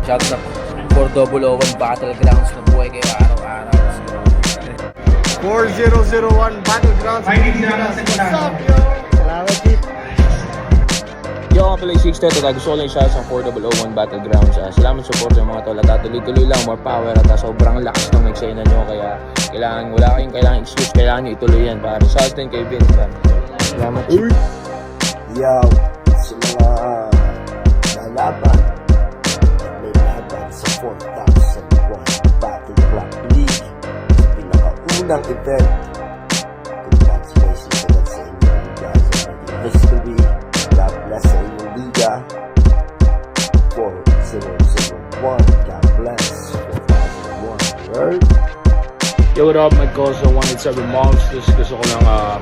Shout sa 4001 Battlegrounds na buhay kayo araw-araw. 4001 Battlegrounds. What's up, yo? Salamat, Chief. Yo, ako pala yung 6 Teto. Gusto ko lang siya sa 4001 Battlegrounds. Salamat sa support sa mga tol. At tuloy-tuloy lang, more power. At sobrang lakas ng eksena nyo. Kaya wala kayong kailangan excuse. Kailangan nyo ituloy yan. Para sa atin kay Vince. Salamat, Chief. Yo, sa mga lalaban at may laban sa 4001 Battleground League sa pinakaunang event. Congratulations agad sa inyo. You guys are making history. God bless sa inyong liga. 4001. God bless. 4001. Word. Yo, what up, my cause 187 Monsters. Gusto ko lang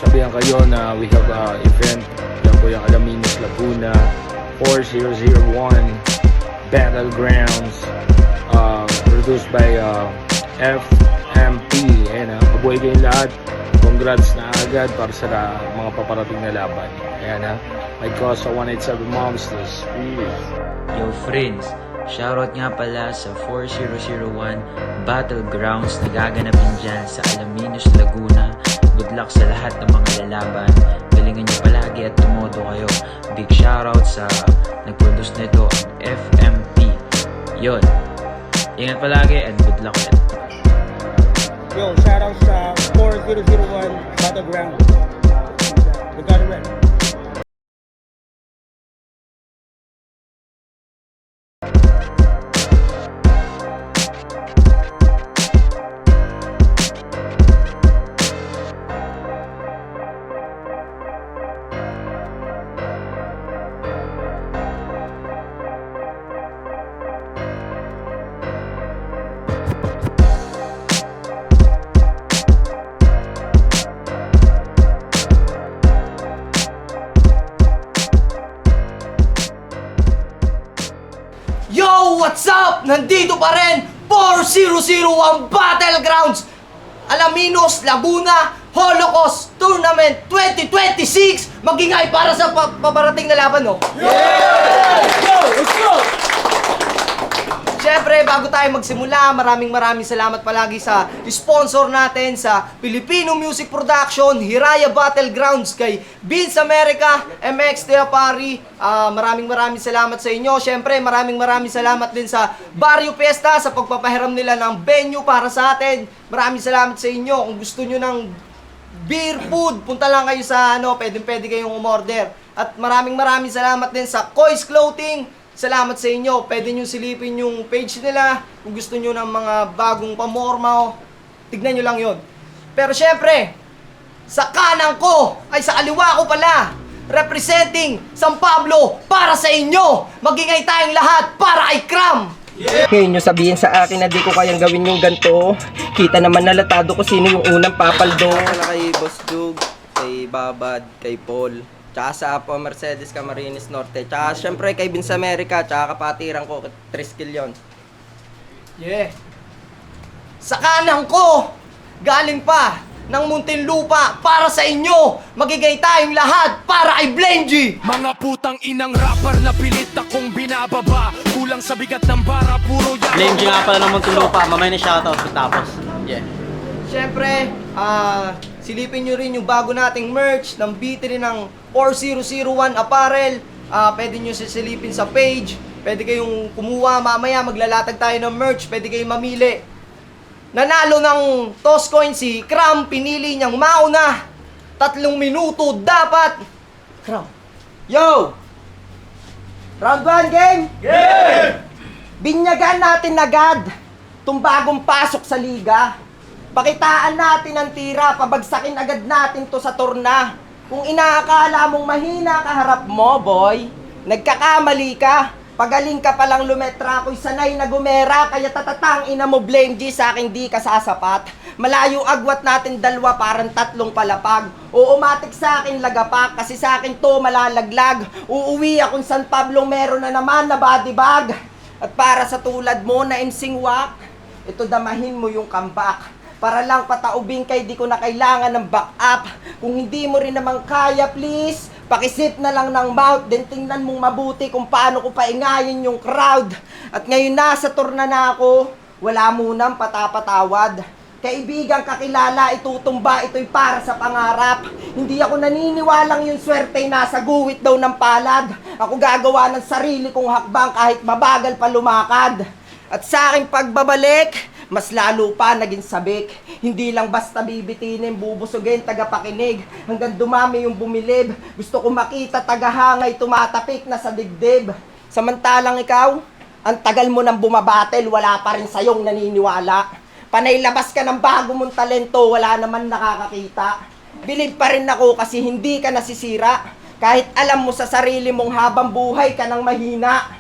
sabihan kayo na we have event. Yan po yung Alaminos, Laguna 4001 Battlegrounds, produced by FMP. Ayan, mabuhay kayong lahat. Congrats na agad para sa mga paparating na laban. Ayan, my cause 187 Monsters. Yo friends, shoutout nga pala sa 4001 Battlegrounds na gaganapin dyan sa Alaminos, Laguna. Good luck sa lahat ng mga lalaban. Galingan nyo palagi at tumodo kayo. Big shoutout sa nag-produce nito, ang FMP. Yon. Ingat palagi and good luck ulit. Yo, shoutout sa 4001 Battleground. We got it right. Yo! What's up? Nandito pa rin 4001 Battlegrounds Alaminos, Laguna Holocaust Tournament 2026. Mag-ingay para sa paparating na laban, no? Yeah! Let's go! Siyempre, bago tayo magsimula, maraming salamat palagi sa sponsor natin sa Filipino Music Production, Hiraya Battlegrounds, kay Vince America, MX Teapari. Maraming salamat sa inyo. Siyempre, maraming salamat din sa Barrio Fiesta sa pagpapahiram nila ng venue para sa atin. Maraming salamat sa inyo. Kung gusto nyo ng beer, food, punta lang kayo sa pwede kayong umorder. At maraming salamat din sa Kois Clothing. Salamat sa inyo. Pwede nyo silipin yung page nila. Kung gusto nyo ng mga bagong pamorma, tignan nyo lang yon. Pero syempre, sa kanan ko, ay sa kaliwa ko pala, representing San Pablo para sa inyo. Magingay tayong lahat para kay Cram. Ngayon nyo sabihin sa akin na di ko kayang gawin yung ganito. Kita naman nalatado ko sino yung unang papaldo. Wala kay Boss Dug, kay Babad, kay Paul, tsaka sa Apo Mercedes Camarines Norte, tsaka syempre kay Vince America, tsaka kapatiran ko, Triskill yun. Yeah. Sa kanan ko, galing pa ng Muntinlupa para sa inyo. Magigay tayong lahat para kay Blenji. Mga putang inang rapper na pilit akong binababa. Kulang sa bigat ng bara, puro yan. Blenji nga pala ng Muntinlupa. Mamaya na shoutout tapos. Yeah. Siyempre, silipin nyo rin yung bago nating merch ng BT ng 4001 Apparel. Pwede nyo sisilipin sa page. Pwede kayong kumuha, mamaya maglalatag tayo ng merch. Pwede kayong mamili. Nanalo ng toss coin si Cram. Pinili niyang mauna. 3 minuto dapat. Cram. Yo! Round 1 game? Game! Binyagan natin agad itong bagong pasok sa liga. Pakitaan natin ang tira, pabagsakin agad natin to sa torna. Kung inaakala mong mahina kaharap mo, boy, nagkakamali ka. Pagaling ka palang lumetra, ako'y sanay na gumera, kaya tatatang ina mo Blenji, sa akin di ka sasapat. Malayo agwat natin dalawa, parang 3 palapag. Uumatik sa akin lagapak, kasi sa akin to malalaglag. Uuwi akong San Pablo, meron na naman na body bag. At para sa tulad mo na imsingwak, ito damahin mo yung comeback. Para lang pataubing kay di ko na kailangan ng backup. Kung hindi mo rin naman kaya, please, pakisip na lang ng mouth, then tingnan mong mabuti kung paano ko paingayin yung crowd. At ngayon nasa torna na ako, wala munang patapatawad. Kaibigang kakilala, itutumba, ito'y para sa pangarap. Hindi ako naniniwalang yung swerte'y nasa guwit daw ng palad. Ako gagawa ng sarili kong hakbang kahit mabagal pa lumakad. At sa aking pagbabalik, mas lalo pa naging sabik. Hindi lang basta bibitinin, bubusugin, tagapakinig. Hanggang dumami yung bumilib. Gusto ko makita tagahangay, tumatapik na sa dibdib. Samantalang ikaw, ang tagal mo nang bumabatel, wala pa rin sa'yong naniniwala. Panay labas ka ng bago mong talento, wala naman nakakakita. Bilib pa rin ako kasi hindi ka nasisira. Kahit alam mo sa sarili mong habang buhay ka nang mahina.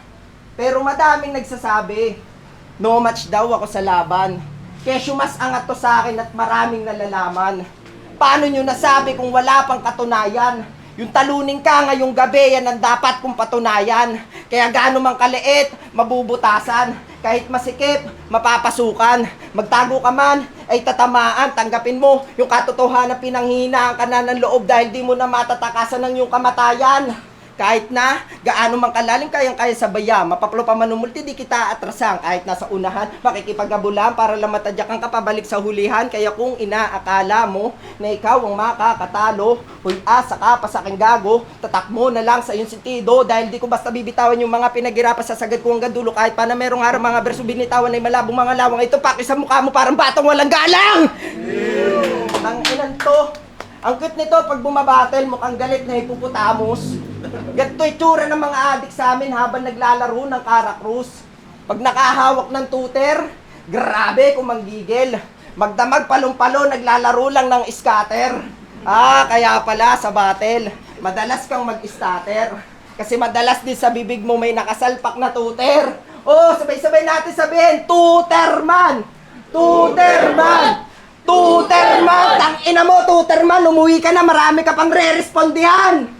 Pero madaming nagsasabi, no match daw ako sa laban. Kesyo mas angat to sa akin at maraming nalalaman. Paano nyo nasabi kung wala pang katunayan? Yung talunin ka ngayong gabi, yan ang dapat kong patunayan. Kaya gaano mang kaliit, mabubutasan. Kahit masikip, mapapasukan. Magtago ka man, ay tatamaan. Tanggapin mo yung katotohanan, pinanghihinaan ka na ng loob dahil di mo na matatakasan ng iyong kamatayan. Kahit na gaano mang kalalim kayang-kaya sa baya, mapaplo pa manumulti di kita atrasang. Kahit nasa unahan, makikipagabulan para lang matadyak ang kapabalik sa hulihan. Kaya kung inaakala mo na ikaw ang makakatalo, huy asa ka pa sa aking gago, tatak mo na lang sa iyong sentido. Dahil di ko basta bibitawan yung mga pinaghirapan sa sagad ko hanggang dulo. Kahit pa na merong araw mga berso binitawan ay malabong mga lawang. Ito paki sa mukha mo parang batang walang galang! Ang ilan to, ang cute nito pag bumabattle mukhang galit na hippopotamus. Ganito itsura ng mga adik sa amin habang naglalaro ng Caracruz. Pag nakahawak ng tuter, grabe kung manggigil. Magdamag palong-palo, naglalaro lang ng scatter. Kaya pala sa battle, madalas kang mag-starter. Kasi madalas din sa bibig mo may nakasalpak na tuter. Oh, sabay-sabay natin sabihin, Tuterman! Tuterman! Tuterman! Tangina mo, Tuterman! Umuwi ka na, marami ka pang re-respondihan!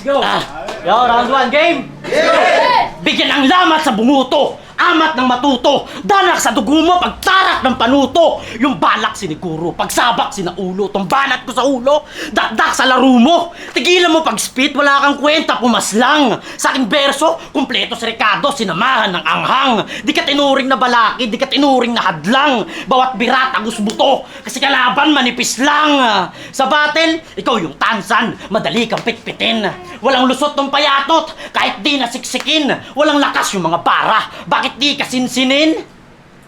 Yo, round 1 game! Bigyan ang lamat sa bumuto, amat ng matuto, danak sa dugo mo, pagtarak ng panuto, yung balak siniguro, pagsabak sinaulo, tong banat ko sa ulo, dakdak sa laro mo, tigilan mo pag-spit, wala kang kwenta, pumaslang, sa aking berso, kumpleto si Ricardo, sinamahan ng anghang, di ka tinuring na balaki, di ka tinuring na hadlang, bawat birat agus buto, kasi kalaban manipis lang, sa battle, ikaw yung tansan, madali kang pitpitin, walang lusot ng payatot, kahit di nasiksikin, walang lakas yung mga bara, bakit di ka sinsinin?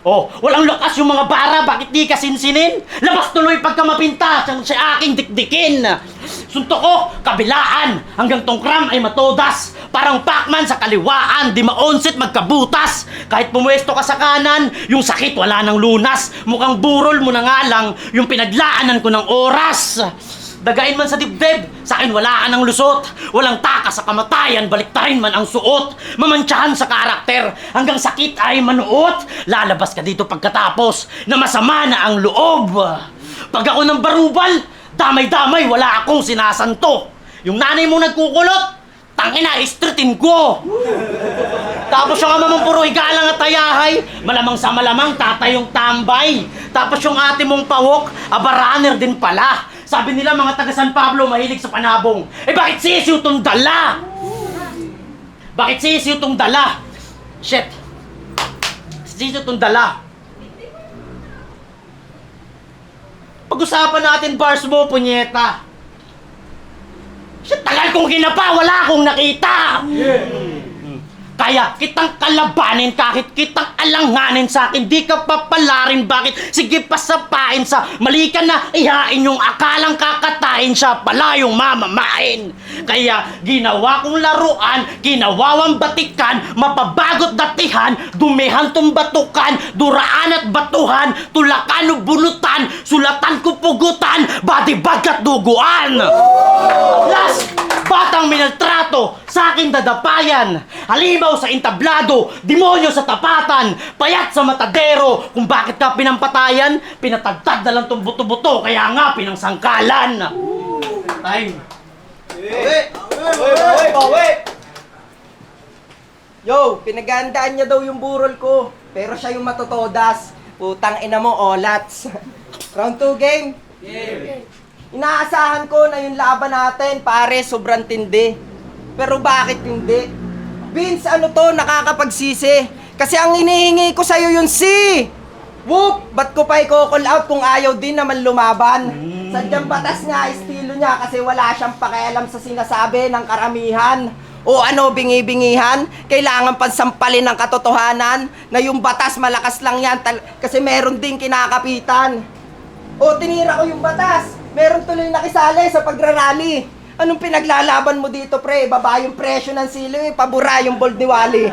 Oh, walang lakas yung mga bara, bakit di ka sinsinin? Labas tuloy pagka mapintas ang sa aking dikdikin. Suntok ko, kabilaan, hanggang tong Cram ay matodas. Parang Pacman sa kaliwaan, di maonsit magkabutas. Kahit pumuesto ka sa kanan, yung sakit wala nang lunas. Mukhang burol mo na nga lang, yung pinaglaanan ko ng oras. Dagain man sa dibdib, sa akin wala ka ng lusot. Walang takas sa kamatayan, baliktarin man ang suot. Mamantsahan sa karakter, hanggang sakit ay manuot. Lalabas ka dito pagkatapos, na masama na ang loob. Pag ako ng barubal, damay-damay, wala akong sinasanto. Yung nanay mo nagkukulot, tangina, istritin ko. Tapos yung ama mong puro higalang at tayahay, malamang sa malamang tatayong tambay. Tapos yung ate mong pawok, runner din pala. Sabi nila mga taga San Pablo mahilig sa panabong. Eh bakit sisiw tong dala? Bakit sisiw tong dala? Shit. Sisiw tong dala. Pag-usapan natin bars mo, punyeta. Shit, tagal kong ginapa, wala akong nakita. Kaya kitang kalabanin kahit kitang alanganin sa akin. Di ka papalarin, bakit? Sige pasapain sa mali ka na ihain yung akalang kakatayin siya pala yung mamamain. Kaya ginawa kong laruan, ginawawang batikan, mapabagot datihan, dumihan tong batukan, duraan at batuhan, tulakan o bunutan, sulatan ko pugutan, badibag at duguan. Last, batang minaltrato, sa akin dadapayan. Halimaw sa entablado, demonyo sa tapatan, payat sa matadero. Kung bakit ka pinampatayan, pinatagtad na lang tong buto-buto, kaya nga pinangsangkalan. Time. Bawi! Yo, pinagandaan niya daw yung burol ko. Pero siya yung matotodas. Putang ina mo, olats. Round 2 game. Inaasahan ko na yung laban natin, pare, sobrang tindi. Pero bakit hindi? Vince, ano to, nakakapagsisi. Kasi ang inihingi ko sa'yo yung C. Whoop! Ba't ko pa i-call out kung ayaw din naman lumaban? Sadyang batas nga, estilo niya kasi wala siyang pakialam sa sinasabi ng karamihan. O ano, bingi-bingihan? Kailangan pansampalin ng katotohanan na yung batas malakas lang yan kasi meron din kinakapitan. O tinira ko yung batas, meron tuloy nakisali sa pagrarally. Anong pinaglalaban mo dito, pre? Baba yung presyo ng silo, pabura yung bold ni Wally.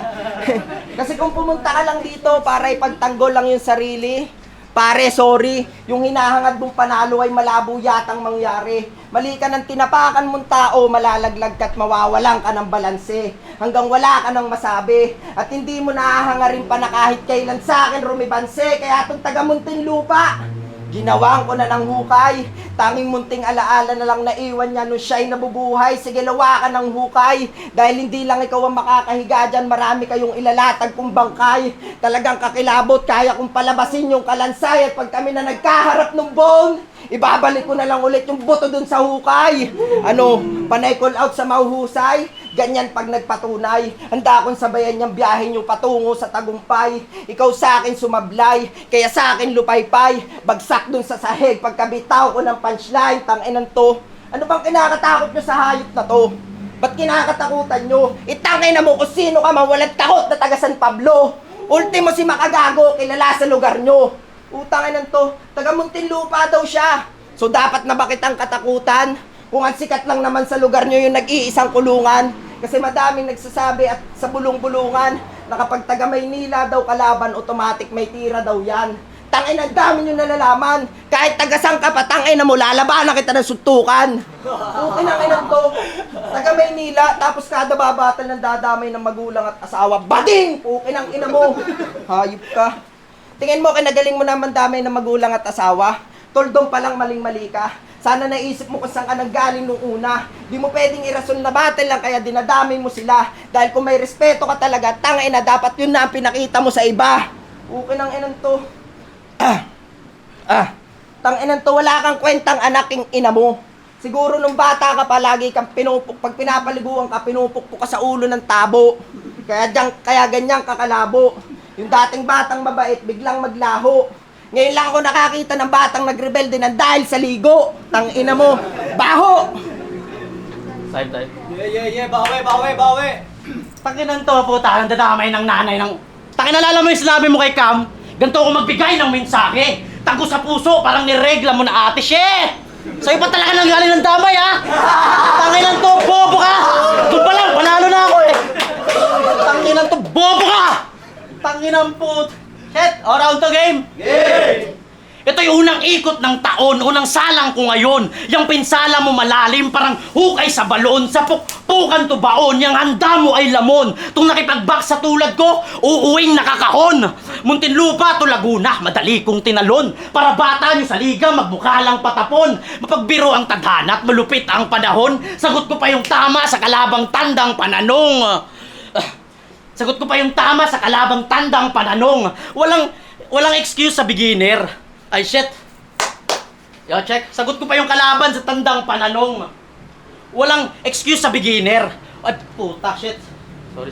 Kasi kung pumunta ka lang dito para ipagtanggol lang yung sarili, pare, sorry, yung hinahangad mong panalo ay malabo yatang mangyari. Mali ka ng tinapakan mong tao, malalaglag ka't mawawalan ka ng balanse. Hanggang wala ka nang masabi. At hindi mo nahahangarin pa na kahit kailan sa akin rumibanse. Kaya itong taga Muntinlupa, ginawang ko na ng hukay. Tanging munting alaala na lang naiwan niya nung siya'y nabubuhay. Sige, lawakan ng hukay. Dahil hindi lang ikaw ang makakahiga dyan, marami kayong ilalatag kong bangkay. Talagang kakilabot, kaya kong palabasin yung kalansay. At pag kami na nagkaharap ng bone, ibabalik ko na lang ulit yung buto dun sa hukay. Ano, panay call out sa mahuhusay? Ganyan pag nagpatunay. Handa akong sabayan niyang biyahe niyo patungo sa tagumpay. Ikaw sa akin sumablay, kaya sa akin lupaypay. Bagsak dun sa sahig, pagkabitaw ko ng punchline. Tanginan to, ano bang kinakatakot niyo sa hayop na to? Ba't kinakatakutan niyo? Itangay na mo kung sino ka man, walang takot na taga San Pablo. Ultimo si Makagago, kilala sa lugar niyo. Utanginan to, taga Muntinlupa daw siya. So dapat na bakit ang katakutan? Kung ang sikat lang naman sa lugar nyo yung nag-iisang kulungan. Kasi madaming nagsasabi at sa bulong-bulungan na kapag taga Maynila daw kalaban, automatic may tira daw yan. Tangin, ang dami nyo nalalaman. Kahit tagasang ka pa, tangin na mo, lalabanan kita ng suntukan. Okay na kinan to. Taga Maynila, tapos kada babatal ng dadamay ng magulang at asawa. Bading! Okay nang ina mo. Hayop ka. Tingin mo, kinagaling mo naman damay ng magulang at asawa. Toldong palang maling-mali ka. Sana naisip mo kung saan ka nanggaling nung una. Di mo pwedeng irason na battle lang kaya dinadamay mo sila. Dahil kung may respeto ka talaga, tangay na dapat yun na ang pinakita mo sa iba. Okay nang inan to. Tanginan to, wala kang kwentang anaking ina mo. Siguro nung bata ka palagi kang pinupuk, pag pinapaliguan ka, pinupukpuk ka sa ulo ng tabo. Kaya ganyan kakalabo. Yung dating batang mabait, biglang maglaho. Ngayon lang ako nakakita ng batang nagrebelde ng dahil sa ligo. Tangina mo, baho! Time. Bawi! Tanginan to, puta, ang dadamay ng nanay ng... Takinalala mo yung sinabi mo kay Cam? Ganito ako magbigay ng mensahe. Tanggo sa puso, parang niregla mo na ate, shit! Sa'yo pa talaga nang galing ng damay, ha? Tanginan to, bobo ka! Doon pa lang, panalo na ako eh! Tanginan to, bobo ka! Tanginan po... Shit! O, round to game! Game! Ito yung unang ikot ng taon, unang salang ko ngayon. Yung pinsala mo malalim, parang hukay sa balon. Sa pukpukan to baon, yung handa mo ay lamon. Tung nakipag-back sa tulad ko, uuwing nakakahon. Muntinlupa to Laguna, madali kong tinalon. Para bata nyo sa liga, magmukha lang patapon. Mapagbiro ang tadhana at malupit ang panahon. Sagot ko pa yung tama sa kalabang tandang pananong. Sagot ko pa yung tama sa kalabang tandang pananong. Walang excuse sa beginner. Ay, shit. Yo, check. Sagot ko pa yung kalaban sa tandang pananong. Walang excuse sa beginner. At puta, shit. Sorry.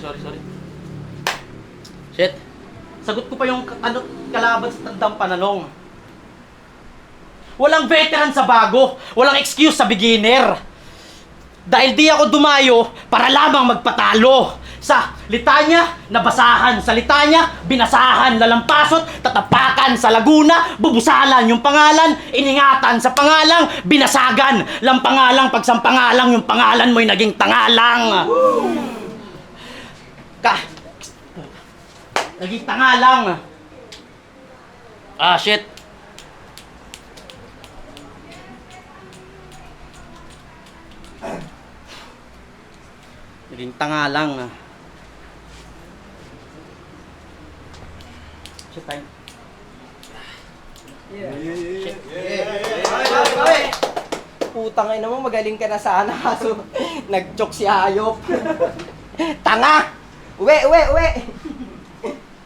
Shit. Sagot ko pa yung kalaban sa tandang pananong. Walang veteran sa bago. Walang excuse sa beginner. Dahil di ako dumayo para lamang magpatalo. Sa litanya, nabasahan. Sa litanya, binasahan. Lalampasot, tatapakan. Sa Laguna, bubusalan yung pangalan. Iningatan sa pangalang, binasagan. Lampangalang, pagsampangalang, yung pangalan mo'y naging tangalang. Naging tangalang. Ah, shit. Naging tangalang. Shit, time. Putang ina mo, magaling ka na sana kaso nag-choke si hayop. Tanga! Uwe!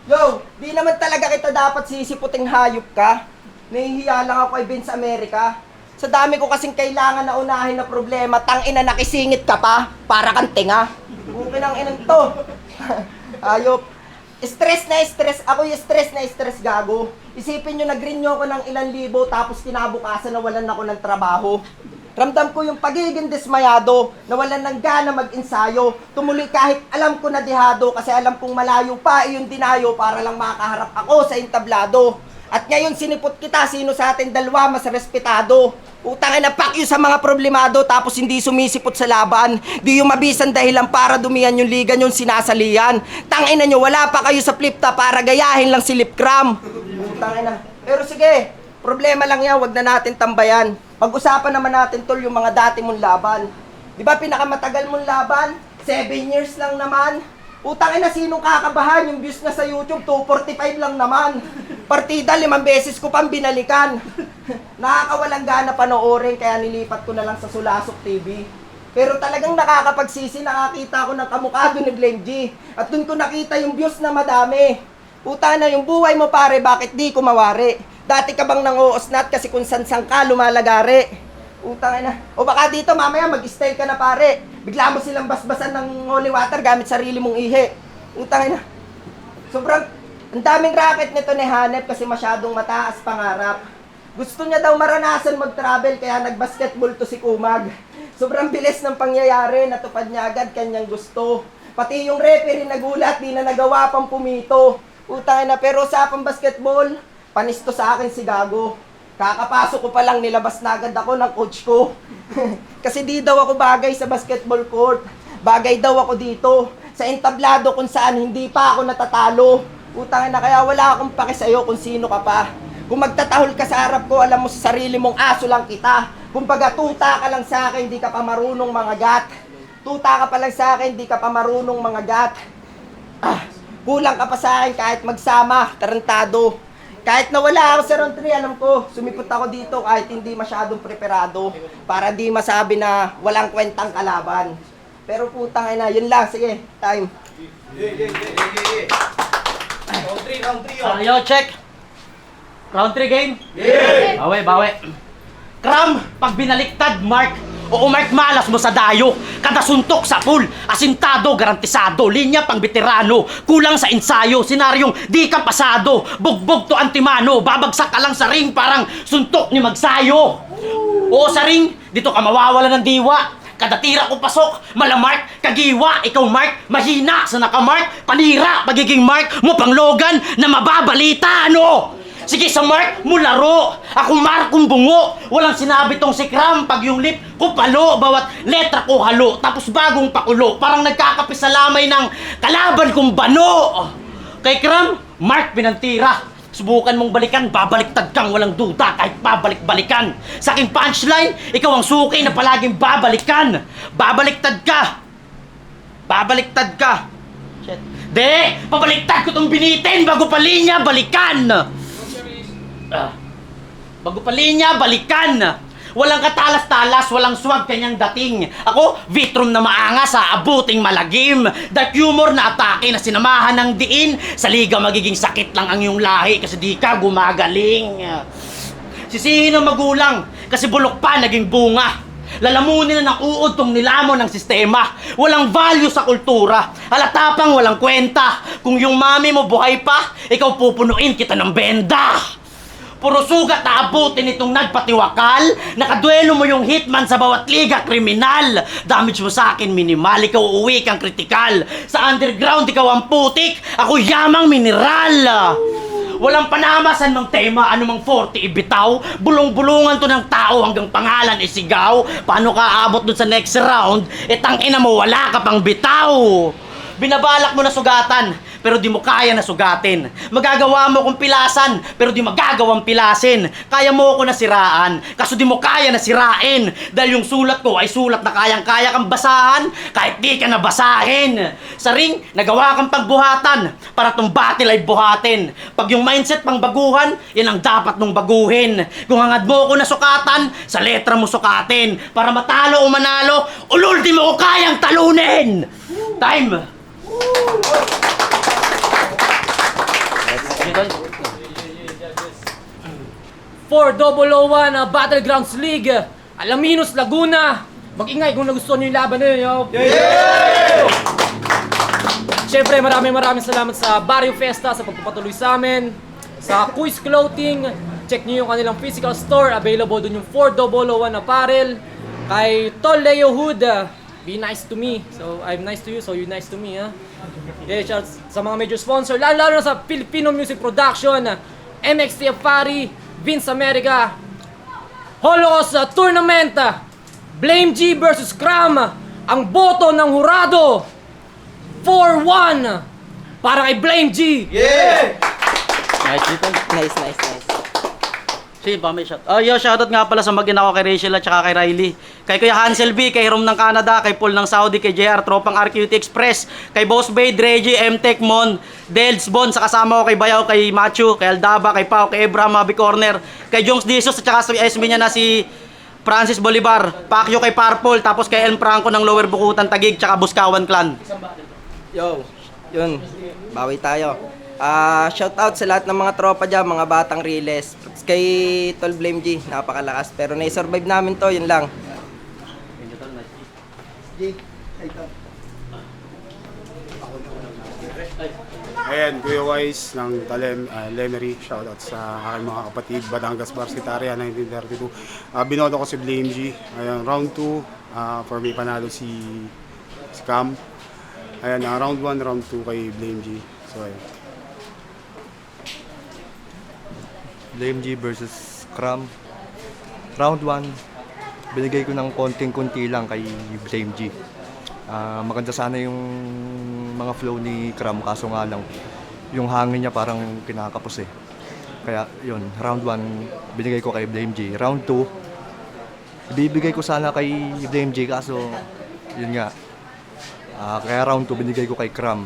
Yo, di naman talaga kita dapat sisiputing hayop ka. Nahihiya lang ako kay Vince America. Sa dami ko kasing kailangan na unahin na problema, tangina nakisingit ka pa, para kang tinga. Okay ng inang to. Hayop. Stress na stress. Ako yung stress na stress, gago. Isipin nyo, nag-renew ako ng ilang libo tapos kinabukasan nawalan ako ng trabaho. Ramdam ko yung pagiging dismayado, nawalan ng gana mag-ensayo. Tumuloy kahit alam ko na dihado kasi alam kong malayo pa yung dinayo para lang makaharap ako sa entablado. At ngayon sinipot kita, sino sa atin dalawa mas respetado? Utangin na fuck you sa mga problemado tapos hindi sumisipot sa laban. Di yung mabisan dahilan para dumihan yung liga yung sinasalian. Tangina nyo, wala pa kayo sa flipta para gayahin lang si Lipcram. Utangin na. Pero sige, problema lang yan, wag na natin tambayan. Pag-usapan naman natin tol yung mga dati mong laban. Di ba pinakamatagal mong laban? 7 years lang naman. Utangin na, sinong kakabahan? Yung views na sa YouTube, 245 lang naman. Partida, 5 beses ko pang binalikan. Nakakawalang gana panoorin, kaya nilipat ko na lang sa Sulasok TV. Pero talagang nakakapagsisi, nakakita ko ng kamukha doon ni Glenn G. At doon ko nakita yung views na madami. Puta na, yung buhay mo pare, bakit di ko mawari? Dati ka bang nang-uosnat kasi kung san-san ka lumalagari? Utang na. O baka dito mamaya mag-style ka na pare. Bigla mo silang basbasan ng holy water gamit sarili mong ihi. Utang na. Sobrang, ang daming racket nito ni Hanep kasi masyadong mataas pangarap. Gusto niya daw maranasan mag-travel kaya nag-basketball to si Kumag. Sobrang bilis ng pangyayari, natupad niya agad kanyang gusto. Pati yung referee nagulat, di na nagawa pang pumito. Utang na, pero usapang basketball, panis to sa akin si Gago. Kakapasok ko pa lang, nilabas na agad ako ng coach ko. Kasi di daw ako bagay sa basketball court. Bagay daw ako dito, sa entablado kung saan hindi pa ako natatalo. Utang na, kaya wala akong pake sa'yo kung sino ka pa. Kung magtatahol ka sa harap ko, alam mo sa sarili mong aso lang kita. Kung tuta ka lang sa akin, di ka pa marunong mangagat. Tuta ka pa lang sa akin, di ka pa marunong mangagat. Kulang ka pa sa akin kahit magsama, tarantado. Kahit nawala ako sa round 3, alam ko, sumipot ako dito kahit hindi masyadong preparado para di masabi na walang kwentang kalaban. Pero putang ina, yun lang. Sige, time. Round 3. Yo, check. Round 3 game? Yeah! Bawi. Kram, pag binaliktad, Mark. Oo, Mark, malas mo sa dayo. Kada suntok sa pool, asintado, garantisado. Linya pang veterano, kulang sa ensayo. Senaryong di ka pasado, bugbog to antimano. Babagsak ka lang sa ring, parang suntok ni Magsayo. Oo, sa ring, dito ka mawawala ng diwa. Kada tira ko pasok, malamark, kagiwa. Ikaw, Mark, mahina sa nakamark. Panira, pagiging Mark mo pang Logan na mababalita, ano? Sige sa Mark mo laro. Ako Mark kung bungo. Walang sinabi tong si Kram pag yung lip ko palo. Bawat letra ko halo. Tapos bagong pakulo. Parang nagkakapisalamay ng kalaban kong bano. Kay Kram, Mark pinantira. Subukan mong balikan, babaliktad kang walang duda kahit babalik-balikan. Sa aking punchline, ikaw ang suki na palaging babalikan. Babaliktad ka. Babaliktad ka. Shit. De, pabaliktad ko tong binitin bago pa linya balikan. Bago pa linya, balikan. Walang katalas-talas, walang swag kanyang dating. Ako, vitrum na maangas sa abuting malagim. Dark humor na atake na sinamahan ng diin. Sa liga magiging sakit lang ang iyong lahi kasi di ka gumagaling. Sisihin ng magulang kasi bulok pa naging bunga. Lalamunin na ng uod tong nilamon ng sistema. Walang value sa kultura. Halata pang walang kwenta. Kung yung mami mo buhay pa, ikaw pupunuin kita ng benda. Puro sugat na abutin itong nagpatiwakal. Nakaduelo mo yung hitman sa bawat liga kriminal. Damage mo sa akin minimal, ikaw uuwi kang kritikal. Sa underground ikaw ang putik, ako yamang mineral. Walang panamasan ng tema, anumang 40 ibitaw. Bulong-bulungan to ng tao hanggang pangalan isigaw. Paano ka aabot dun sa next round? Tangina mo, wala ka pang bitaw. Binabalak mo na sugatan, pero di mo kaya na sugatin. Magagawa mo kong pilasan, pero di magagawang pilasin. Kaya mo ako nasiraan, kaso di mo kaya nasirain. Dahil yung sulat ko ay sulat na kayang-kaya kang basahan, kahit di ka nabasahin. Sa ring, nagawa kang pagbuhatan, para tong battle ay buhatin. Pag yung mindset pang baguhan, yan ang dapat mong baguhin. Kung hangad mo ako nasukatan, sa letra mo sukatin. Para matalo o manalo, ulul di mo ko kayang talunin. Time! 4001 Battlegrounds League, Alaminos, Laguna. Mag-ingay kung nagustuhan nyo yung laban na yun, yo. Siyempre, maraming salamat sa Barrio Festa sa pagpapatuloy sa amin. Sa Quiz Clothing, check nyo yung kanilang physical store. Available dun yung 4001 apparel. Kay Tol Leo Hood, be nice to me. So, I'm nice to you, so you're nice to me, ha? Yeah, shout sa mga major sponsor, lalo na sa Filipino Music Production, MXT Afari, Vince America, Holocaust Tournament, Blame G versus Cram, ang boto ng hurado, 4-1 para kay Blame G. Yeah! Nice dito. Nice. Sige pa, may shot. Yo, shoutout nga pala sa mag-ina ko kay Rachel at saka kay Riley. Kay Kuya Hansel B, kay Rom ng Canada, kay Paul ng Saudi, kay JR, Tropang RQT Express, kay Boss Bade, Reggie, M-Tech, Mon, Delds, Bon, sa kasama ko kay Bayaw, kay Machu, kay Aldaba, kay Pao, kay Abraham, Happy Corner, kay Jongs Disos at saka sa SB niya na si Francis Bolivar, Pacquiao kay Purple, tapos kay Elm Franco ng Lower Bukutan, Tagig, tsaka Buskawan Clan. Yo, yun. Bawi tayo. Shout out sa lahat ng mga tropa dyan, mga batang riles. Kay Tol Blame G, napakalakas. Pero na-survive namin to, yun lang. Ayan, Kuya Wise ng Talem, Lemery. Shoutout sa aking mga kapatid, Batangas Barsitaria 1932. Binoto ko si Blame G. Ayan, round 2, for me panalo si Cam. Ayan, round 1, round 2 kay Blame G. So, ayan. Blame G versus Cram. Round 1, binigay ko ng konting-kunti lang kay Blame G. Maganda sana yung mga flow ni Cram, kaso nga lang yung hangin niya parang kinakapos eh. Kaya yun, round 1 binigay ko kay Blame G. Round 2, ibibigay ko sana kay Blame G, kaso yun nga, kaya round 2 binigay ko kay Cram.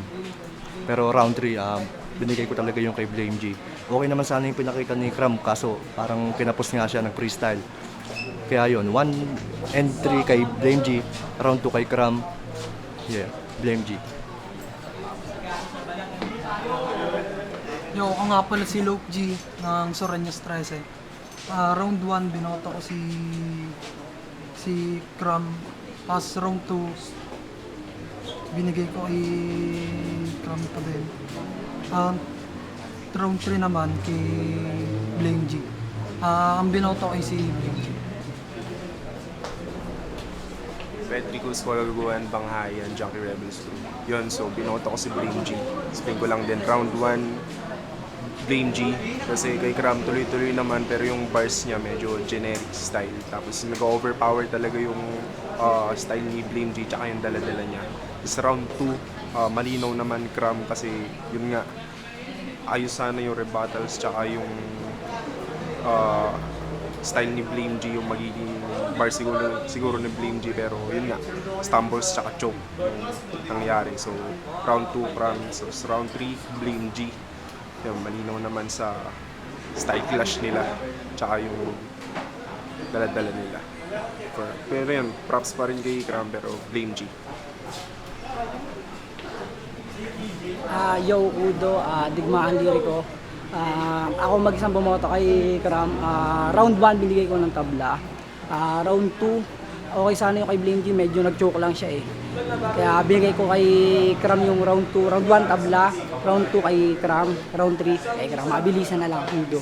Pero round 3, binigay ko talaga yung kay Blame G. Okay naman sana yung pinakita ni Cram, kaso parang kinapos nga siya ng freestyle. Kaya yun, 1 and 3 kay Blame G, round 2 kay Cram. Yeah, Blame G. Yo, ako nga pala si Lope G ng Soranyas 13. Round 1, binoto ko si Cram. Tapos round 2, binigay ko kay Cram pa din. Round 3 naman kay Blame G. Ang binoto ay si Blame G. Petricus, Walaguan, Banghayan, Junkie Rebels Crew. Yun, so binoto ko si Blame G. Spin ko lang din round 1, Blame G. Kasi kay Cram tuloy-tuloy naman, pero yung bars niya medyo generic style. Tapos nag-overpower talaga yung style ni Blame G tsaka yung dala-dala niya. Tapos round 2, malinaw naman Cram kasi yun nga, ayos sana yung rebuttals tsaka yung style ni Blame G, yung magiging bar siguro ni Blame G, pero yun nga, stumbles tsaka choke yung nangyari. So round 2 Cram, so round 3 Blame G. Yung malinaw naman sa style clash nila tsaka yung dala-dala nila. Pero yun, props pa rin kay Cram, pero Blame G. Yo, Udo, digmaan liriko. Ako mag-isang bumoto kay Cram. Round 1 binigay ko ng tabla. Round 2, okay sana yung kay Blame G, medyo nag-choke lang siya eh. Kaya binigay ko kay Cram yung round 2. Round 1 tabla, round 2 kay Cram, round 3 kay Cram. Mabilisan na lang, Udo.